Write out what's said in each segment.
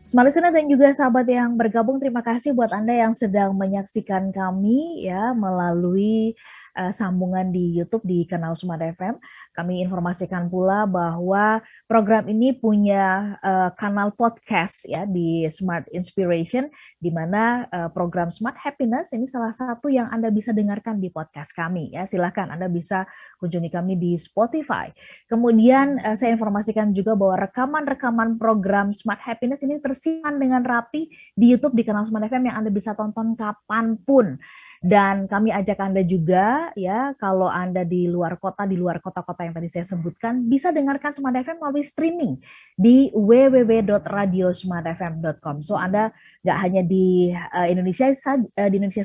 Smart Listener dan juga sahabat yang bergabung, terima kasih buat Anda yang sedang menyaksikan kami ya melalui sambungan di YouTube di kanal Smart FM. Kami informasikan pula bahwa program ini punya kanal podcast ya di Smart Inspiration, di mana program Smart Happiness ini salah satu yang Anda bisa dengarkan di podcast kami ya. Silahkan Anda bisa kunjungi kami di Spotify. Kemudian saya informasikan juga bahwa rekaman-rekaman program Smart Happiness ini tersimpan dengan rapi di YouTube di kanal Smart FM yang Anda bisa tonton kapanpun. Dan kami ajak Anda juga ya, kalau Anda di luar kota, di luar kota-kota yang tadi saya sebutkan, bisa dengarkan Smart FM melalui streaming di www.radiosmartfm.com. So Anda nggak hanya di Indonesia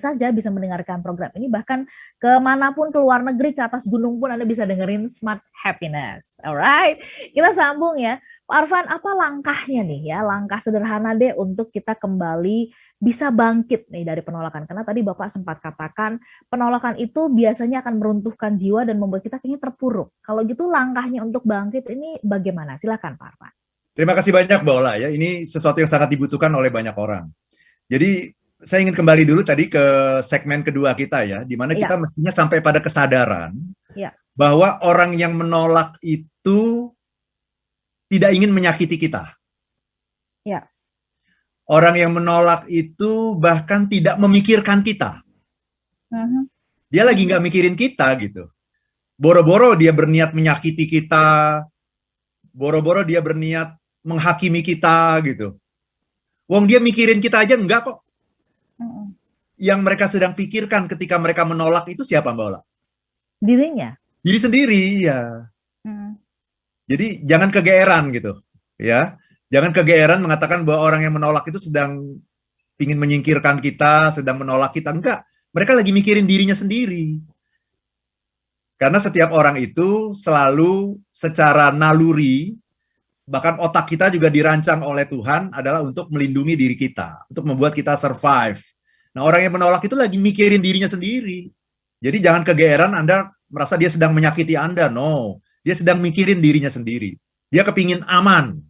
saja bisa mendengarkan program ini, bahkan kemanapun, ke luar negeri, ke atas gunung pun Anda bisa dengerin Smart Happiness. Alright, kita sambung ya. Pak Arfan, apa langkahnya nih ya, langkah sederhana deh untuk kita kembali bisa bangkit nih dari penolakan. Karena tadi Bapak sempat katakan penolakan itu biasanya akan meruntuhkan jiwa dan membuat kita kayaknya terpuruk. Kalau gitu langkahnya untuk bangkit ini bagaimana? Silakan Pak Arfan. Terima kasih banyak Mbak Ola ya. Ini sesuatu yang sangat dibutuhkan oleh banyak orang. Jadi saya ingin kembali dulu tadi ke segmen kedua kita ya, di mana kita mestinya sampai pada kesadaran bahwa orang yang menolak itu tidak ingin menyakiti kita. Ya. Orang yang menolak itu bahkan tidak memikirkan kita. Dia lagi nggak mikirin kita gitu. Boro-boro dia berniat menyakiti kita, boro-boro dia berniat menghakimi kita gitu. Wong dia mikirin kita aja enggak kok. Yang mereka sedang pikirkan ketika mereka menolak itu siapa Mbak Ola? Dirinya. Diri sendiri, ya. Jadi jangan kegeeran gitu, ya. Jangan kegeeran mengatakan bahwa orang yang menolak itu sedang ingin menyingkirkan kita, sedang menolak kita. Enggak, mereka lagi mikirin dirinya sendiri. Karena setiap orang itu selalu secara naluri, bahkan otak kita juga dirancang oleh Tuhan adalah untuk melindungi diri kita, untuk membuat kita survive. Nah, orang yang menolak itu lagi mikirin dirinya sendiri. Jadi jangan kegeeran Anda merasa dia sedang menyakiti Anda. No, dia sedang mikirin dirinya sendiri. Dia kepingin aman.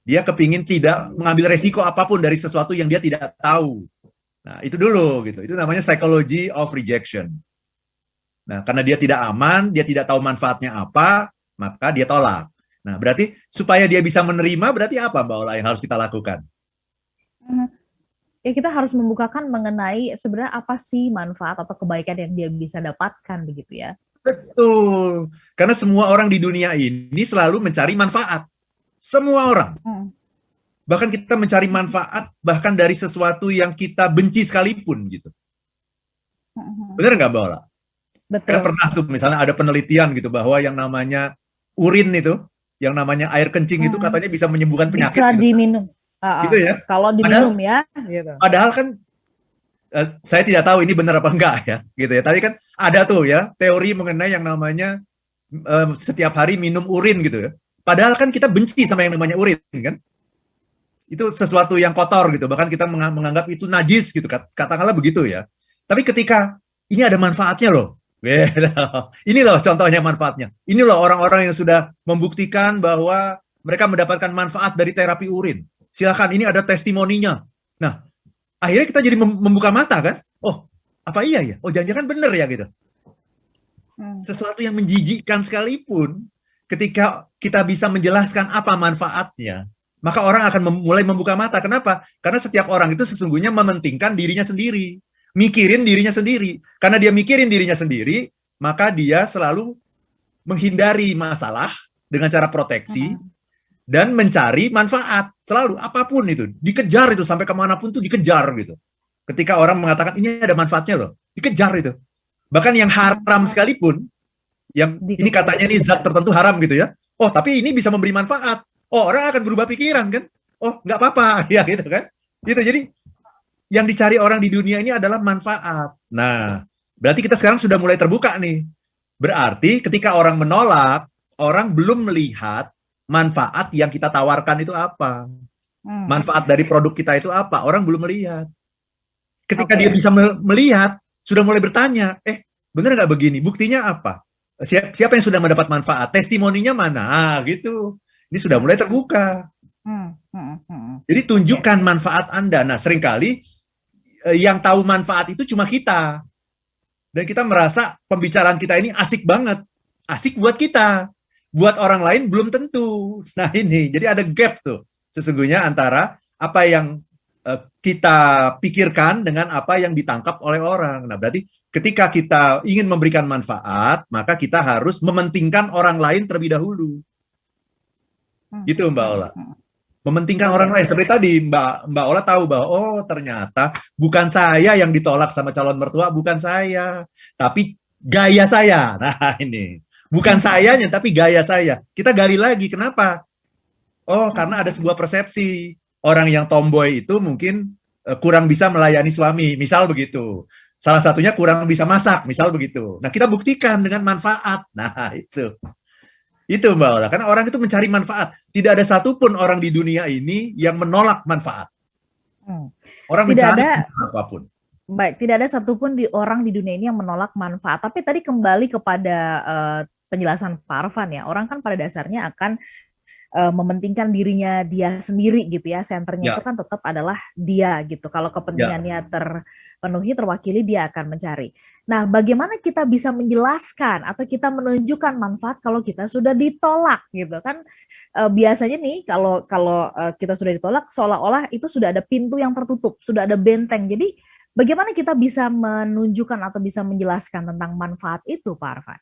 Dia kepingin tidak mengambil resiko apapun dari sesuatu yang dia tidak tahu. Nah, itu dulu gitu. Itu namanya psychology of rejection. Nah, karena dia tidak aman, dia tidak tahu manfaatnya apa, maka dia tolak. Nah, berarti supaya dia bisa menerima, berarti apa Mbak Ola yang harus kita lakukan? Ya, kita harus membukakan mengenai sebenarnya apa sih manfaat atau kebaikan yang dia bisa dapatkan begitu ya. Betul. Karena semua orang di dunia ini selalu mencari manfaat. Semua orang. Bahkan kita mencari manfaat bahkan dari sesuatu yang kita benci sekalipun gitu. Benar nggak Mbak Ola? Betul. Karena pernah tuh misalnya ada penelitian gitu bahwa yang namanya urin itu, yang namanya air kencing itu katanya bisa menyembuhkan penyakit. Bisa diminum. Gitu ya. Kalau diminum ya. Gitu. Padahal kan saya tidak tahu ini benar apa enggak ya, gitu ya. Tapi kan ada tuh ya teori mengenai yang namanya setiap hari minum urin gitu ya. Padahal kan kita benci sama yang namanya urin kan. Itu sesuatu yang kotor gitu. Bahkan kita menganggap itu najis gitu. Katakanlah begitu ya. Tapi ketika ini ada manfaatnya loh. Ini loh contohnya manfaatnya. Ini loh orang-orang yang sudah membuktikan bahwa mereka mendapatkan manfaat dari terapi urin. Silakan, ini ada testimoninya. Nah, akhirnya kita jadi membuka mata kan. Oh, apa iya ya? Oh, jangan-jangan bener ya gitu. Sesuatu yang menjijikkan sekalipun, ketika kita bisa menjelaskan apa manfaatnya, maka orang akan mulai membuka mata. Kenapa? Karena setiap orang itu sesungguhnya mementingkan dirinya sendiri, mikirin dirinya sendiri. Karena dia mikirin dirinya sendiri, maka dia selalu menghindari masalah dengan cara proteksi dan mencari manfaat. Selalu, apapun itu, dikejar itu, sampai kemanapun tuh dikejar gitu. Ketika orang mengatakan, ini ada manfaatnya loh, dikejar itu. Bahkan yang haram sekalipun, yang ini katanya ini zat tertentu haram gitu ya. Oh, tapi ini bisa memberi manfaat. Oh, orang akan berubah pikiran kan. Oh, nggak apa-apa ya gitu kan. Gitu. Jadi yang dicari orang di dunia ini adalah manfaat. Nah, berarti kita sekarang sudah mulai terbuka nih. Berarti ketika orang menolak, orang belum melihat manfaat yang kita tawarkan itu apa. Manfaat dari produk kita itu apa. Orang belum melihat. Ketika dia bisa melihat, sudah mulai bertanya, benar nggak begini? Buktinya apa? Siapa yang sudah mendapat manfaat? Testimoninya mana? Gitu. Ini sudah mulai terbuka. Jadi tunjukkan manfaat Anda. Nah, seringkali yang tahu manfaat itu cuma kita. Dan kita merasa pembicaraan kita ini asik banget. Asik buat kita. Buat orang lain belum tentu. Nah ini, jadi ada gap tuh. Sesungguhnya antara apa yang kita pikirkan dengan apa yang ditangkap oleh orang. Nah berarti ketika kita ingin memberikan manfaat, maka kita harus mementingkan orang lain terlebih dahulu. Gitu Mbak Ola. Mementingkan orang lain. Seperti tadi Mbak Ola tahu bahwa oh ternyata bukan saya yang ditolak sama calon mertua, bukan saya, tapi gaya saya. Nah ini, bukan sayanya tapi gaya saya. Kita gali lagi, kenapa? Oh karena ada sebuah persepsi orang yang tomboy itu mungkin kurang bisa melayani suami, misal begitu. Salah satunya kurang bisa masak, misal begitu. Nah kita buktikan dengan manfaat. Nah itu. Itu Mbak Ola, karena orang itu mencari manfaat. Tidak ada satupun orang di dunia ini yang menolak manfaat. Orang tidak mencari ada apapun. Baik, tidak ada satupun orang di dunia ini yang menolak manfaat. Tapi tadi kembali kepada penjelasan Pak Arfan ya, orang kan pada dasarnya akan mementingkan dirinya dia sendiri gitu ya, senternya itu kan tetap adalah dia gitu. Kalau kepentingannya terpenuhi, terwakili, dia akan mencari. Nah, bagaimana kita bisa menjelaskan atau kita menunjukkan manfaat kalau kita sudah ditolak gitu kan? Biasanya nih kalau kita sudah ditolak, seolah-olah itu sudah ada pintu yang tertutup, sudah ada benteng. Jadi bagaimana kita bisa menunjukkan atau bisa menjelaskan tentang manfaat itu, Pak Arfan?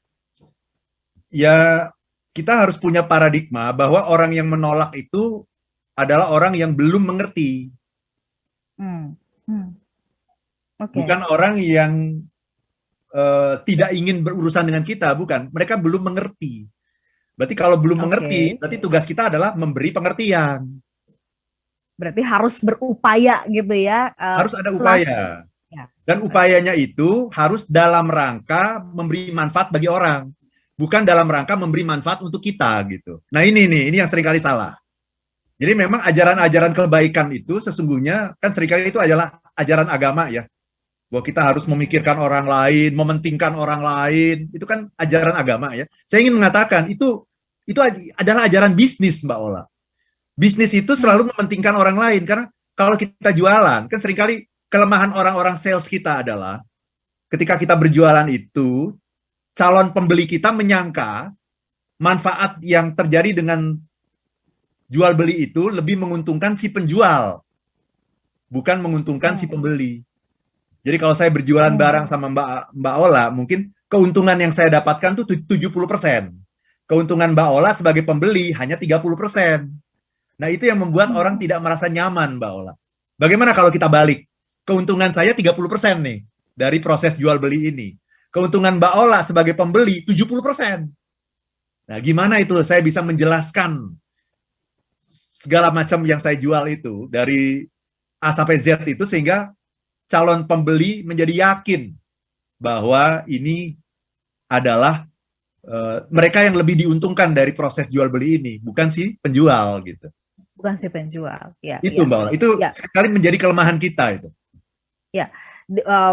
Ya, kita harus punya paradigma bahwa orang yang menolak itu adalah orang yang belum mengerti. Okay. Bukan orang yang tidak ingin berurusan dengan kita, bukan. Mereka belum mengerti. Berarti kalau belum mengerti, berarti tugas kita adalah memberi pengertian. Berarti harus berupaya gitu ya. Harus ada upaya. Dan upayanya itu harus dalam rangka memberi manfaat bagi orang. Bukan dalam rangka memberi manfaat untuk kita gitu. Nah ini yang seringkali salah. Jadi memang ajaran-ajaran kebaikan itu sesungguhnya kan seringkali itu adalah ajaran agama ya. Bahwa kita harus memikirkan orang lain, mementingkan orang lain, itu kan ajaran agama ya. Saya ingin mengatakan itu adalah ajaran bisnis Mbak Ola. Bisnis itu selalu mementingkan orang lain karena kalau kita jualan kan seringkali kelemahan orang-orang sales kita adalah ketika kita berjualan itu calon pembeli kita menyangka manfaat yang terjadi dengan jual beli itu lebih menguntungkan si penjual, bukan menguntungkan si pembeli. Jadi kalau saya berjualan barang sama Mbak Ola, mungkin keuntungan yang saya dapatkan tuh 70%. Keuntungan Mbak Ola sebagai pembeli hanya 30%. Nah itu yang membuat orang tidak merasa nyaman Mbak Ola. Bagaimana kalau kita balik? Keuntungan saya 30% nih dari proses jual beli ini. Keuntungan Mbak Ola sebagai pembeli 70%. Nah, gimana itu saya bisa menjelaskan segala macam yang saya jual itu dari A sampai Z itu sehingga calon pembeli menjadi yakin bahwa ini adalah mereka yang lebih diuntungkan dari proses jual beli ini, bukan si penjual gitu. Bukan si penjual. Ya, itu Mbak Ola, itu sekali menjadi kelemahan kita itu. Ya.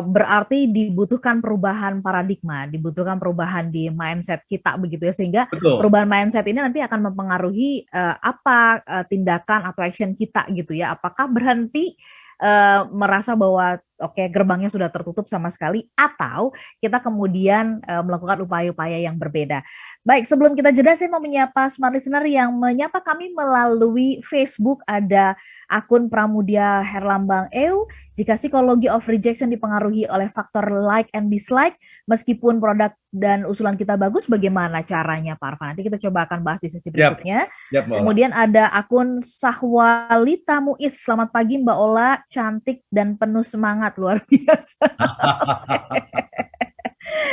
Berarti dibutuhkan perubahan paradigma, dibutuhkan perubahan di mindset kita begitu ya, sehingga perubahan mindset ini nanti akan mempengaruhi apa tindakan atau action kita gitu ya. Apakah berhenti merasa bahwa gerbangnya sudah tertutup sama sekali, atau kita kemudian melakukan upaya-upaya yang berbeda. Baik, sebelum kita jeda, saya mau menyapa smart listener yang menyapa kami melalui Facebook. Ada akun Pramudia Herlambang EU. Jika psikologi of rejection dipengaruhi oleh faktor like and dislike, meskipun produk dan usulan kita bagus, bagaimana caranya Pak Arfan? Nanti kita coba akan bahas di sesi berikutnya. Kemudian ada akun Sahwalita Muiz. Selamat pagi Mbak Ola, cantik dan penuh semangat, luar biasa.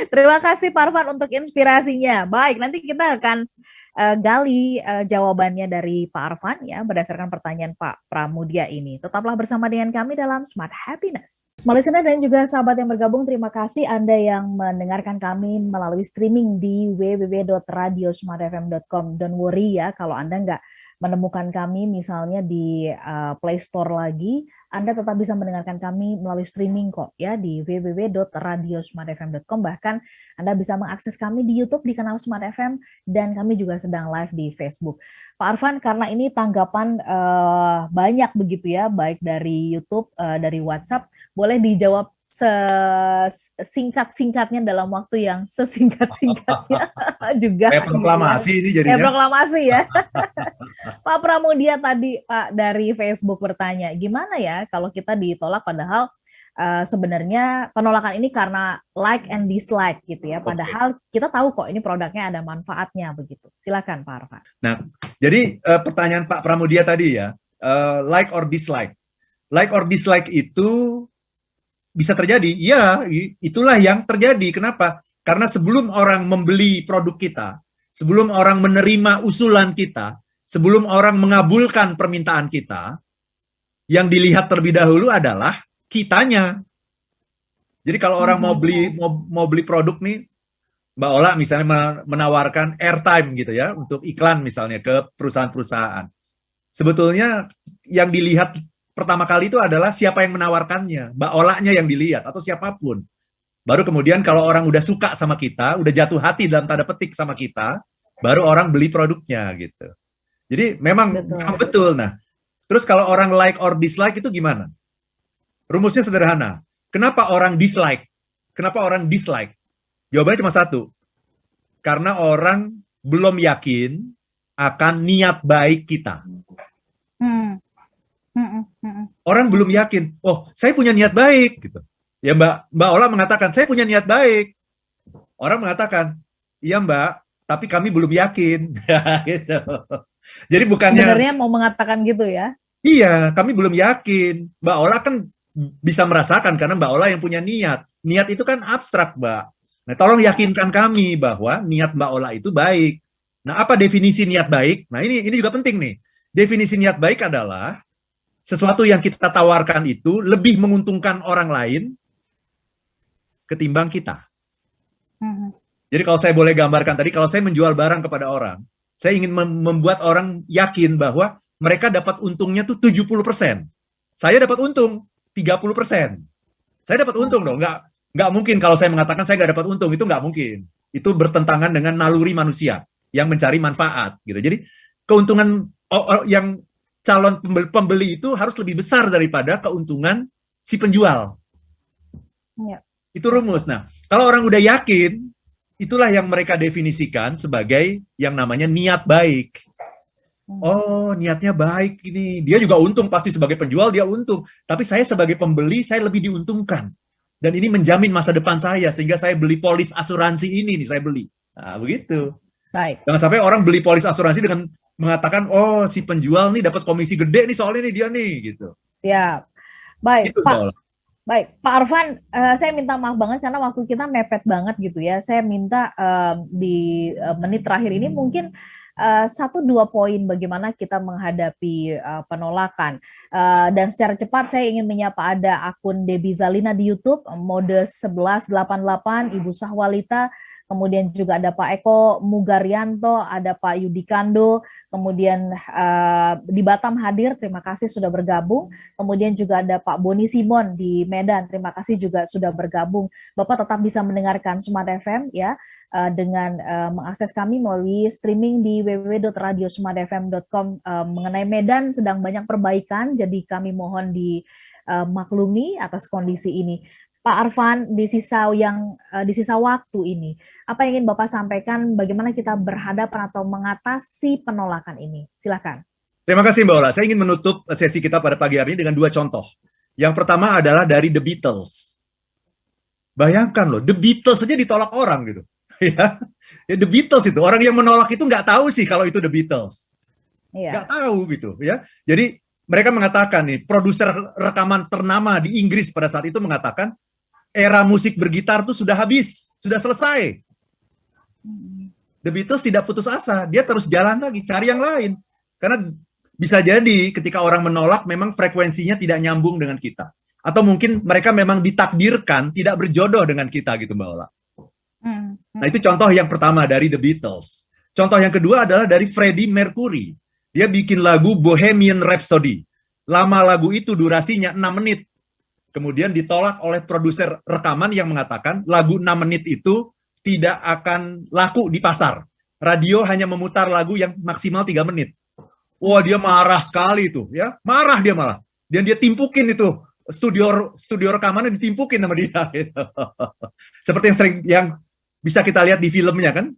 Terima kasih Pak Arfan untuk inspirasinya. Baik, nanti kita akan gali jawabannya dari Pak Arfan ya berdasarkan pertanyaan Pak Pramudia ini. Tetaplah bersama dengan kami dalam Smart Happiness. Smart listener dan juga sahabat yang bergabung, terima kasih Anda yang mendengarkan kami melalui streaming di www.radiosmartfm.com. Don't worry ya kalau Anda nggak menemukan kami misalnya di Play Store lagi, Anda tetap bisa mendengarkan kami melalui streaming kok ya di www.radiosmartfm.com. Bahkan Anda bisa mengakses kami di YouTube di kanal Smart FM dan kami juga sedang live di Facebook. Pak Arfan, karena ini tanggapan banyak begitu ya, baik dari YouTube, dari WhatsApp, boleh dijawab sesingkat-singkatnya dalam waktu yang sesingkat-singkatnya juga. Kayak proklamasi gitu ya. ini jadinya. Proklamasi ya. Pak Pramudia tadi Pak dari Facebook bertanya, gimana ya kalau kita ditolak padahal sebenarnya penolakan ini karena like and dislike gitu ya. Padahal kita tahu kok ini produknya ada manfaatnya begitu. Silakan Pak Arfan. Nah, jadi pertanyaan Pak Pramudia tadi ya, like or dislike. Like or dislike itu bisa terjadi, ya itulah yang terjadi. Kenapa? Karena sebelum orang membeli produk kita, sebelum orang menerima usulan kita, sebelum orang mengabulkan permintaan kita, yang dilihat terlebih dahulu adalah kitanya. Jadi kalau orang mau beli produk nih, Mbak Ola misalnya menawarkan airtime gitu ya, untuk iklan misalnya ke perusahaan-perusahaan. Sebetulnya yang dilihat pertama kali itu adalah siapa yang menawarkannya, Mbak Olanya yang dilihat, atau siapapun. Baru kemudian kalau orang udah suka sama kita, udah jatuh hati dalam tanda petik sama kita, baru orang beli produknya gitu. Jadi memang betul. Nah, terus kalau orang like or dislike itu gimana? Rumusnya sederhana. Kenapa orang dislike? Kenapa orang dislike? Jawabannya cuma satu. Karena orang belum yakin akan niat baik kita. Orang belum yakin, oh saya punya niat baik gitu. Ya Mbak Ola mengatakan saya punya niat baik. Orang mengatakan, iya Mbak, tapi kami belum yakin. Gitu. Jadi bukannya sebenarnya mau mengatakan gitu ya? Iya, kami belum yakin. Mbak Ola kan bisa merasakan karena Mbak Ola yang punya niat. Niat itu kan abstrak, Mbak. Nah, tolong yakinkan kami bahwa niat Mbak Ola itu baik. Nah, apa definisi niat baik? Nah, ini juga penting nih. Definisi niat baik adalah sesuatu yang kita tawarkan itu lebih menguntungkan orang lain ketimbang kita. Jadi kalau saya boleh gambarkan tadi, kalau saya menjual barang kepada orang, saya ingin membuat orang yakin bahwa mereka dapat untungnya tuh 70%. Saya dapat untung 30%. Saya dapat untung dong. Nggak mungkin kalau saya mengatakan saya nggak dapat untung, itu nggak mungkin. Itu bertentangan dengan naluri manusia yang mencari manfaat. Gitu. Jadi keuntungan yang calon pembeli itu harus lebih besar daripada keuntungan si penjual. Ya. Itu rumus. Nah, kalau orang udah yakin, itulah yang mereka definisikan sebagai yang namanya niat baik. Oh, niatnya baik ini. Dia juga untung, pasti sebagai penjual dia untung. Tapi saya sebagai pembeli, saya lebih diuntungkan. Dan ini menjamin masa depan saya, sehingga saya beli polis asuransi ini nih, saya beli. Nah, begitu. Baik. Jangan sampai orang beli polis asuransi dengan mengatakan, oh si penjual nih dapat komisi gede nih soalnya nih dia nih gitu. Siap. Baik, gitu, Pak. Baik, Pak Arfan, saya minta maaf banget karena waktu kita mepet banget gitu ya. Saya minta di menit terakhir ini mungkin 1-2 poin bagaimana kita menghadapi penolakan. Dan secara cepat saya ingin menyapa, ada akun Debbie Zalina di YouTube, mode 1188, Ibu Sahwalita, kemudian juga ada Pak Eko Mugaryanto, ada Pak Yudikando, kemudian di Batam hadir, terima kasih sudah bergabung. Kemudian juga ada Pak Boni Simon di Medan, terima kasih juga sudah bergabung. Bapak tetap bisa mendengarkan Smart FM ya, dengan mengakses kami melalui streaming di www.radiosmartfm.com. Mengenai Medan sedang banyak perbaikan, jadi kami mohon dimaklumi atas kondisi ini. Pak Arfan, di sisa waktu ini, apa yang ingin Bapak sampaikan bagaimana kita berhadapan atau mengatasi penolakan ini? Silakan. Terima kasih Mbak Ola. Saya ingin menutup sesi kita pada pagi hari ini dengan 2 contoh. Yang pertama adalah dari The Beatles. Bayangkan loh, The Beatles saja ditolak orang gitu. Ya, The Beatles itu, orang yang menolak itu nggak tahu sih kalau itu The Beatles. Nggak tahu gitu ya. Jadi mereka mengatakan nih, produser rekaman ternama di Inggris pada saat itu mengatakan, era musik bergitar tuh sudah habis, sudah selesai. The Beatles tidak putus asa, dia terus jalan lagi, cari yang lain. Karena bisa jadi ketika orang menolak memang frekuensinya tidak nyambung dengan kita. Atau mungkin mereka memang ditakdirkan tidak berjodoh dengan kita gitu Mbak Ola. Nah itu contoh yang pertama dari The Beatles. Contoh yang kedua adalah dari Freddie Mercury. Dia bikin lagu Bohemian Rhapsody. Lama lagu itu durasinya 6 menit. Kemudian ditolak oleh produser rekaman yang mengatakan lagu 6 menit itu tidak akan laku di pasar. Radio hanya memutar lagu yang maksimal 3 menit. Wah, dia marah sekali itu, ya. Marah dia malah. Dan dia timpukin itu. Studio rekamannya ditimpukin sama dia. Gitu. Seperti yang bisa kita lihat di filmnya kan.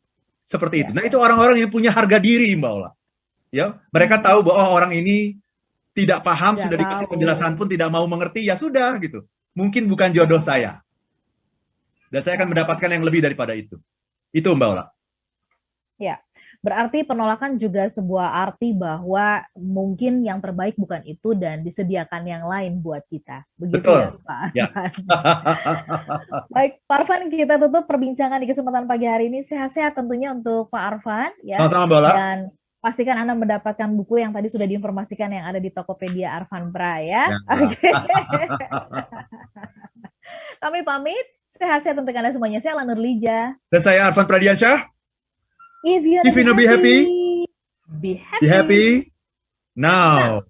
Seperti itu. Nah, itu orang-orang yang punya harga diri, Mbak Ola. Ya, mereka tahu bahwa orang ini tidak paham, sudah dikasih penjelasan pun tidak mau mengerti, ya sudah gitu. Mungkin bukan jodoh saya. Dan saya akan mendapatkan yang lebih daripada itu. Itu Mbak Ola. Ya, berarti penolakan juga sebuah arti bahwa mungkin yang terbaik bukan itu dan disediakan yang lain buat kita. Begitu. Betul. Ya, Pak Arfan. Ya. Baik, Pak Arfan, kita tutup perbincangan di kesempatan pagi hari ini. Sehat-sehat tentunya untuk Pak Arfan. Ya. Sama-sama, Mbak Ola. Dan pastikan Anda mendapatkan buku yang tadi sudah diinformasikan yang ada di Tokopedia Arfan Pra ya. Oke. Kami pamit. Sehat-sehat untuk Anda semuanya. Saya Lana Nurlija. Dan saya Arfan Pradiansyah. If you wanna be happy, be happy. Be happy now.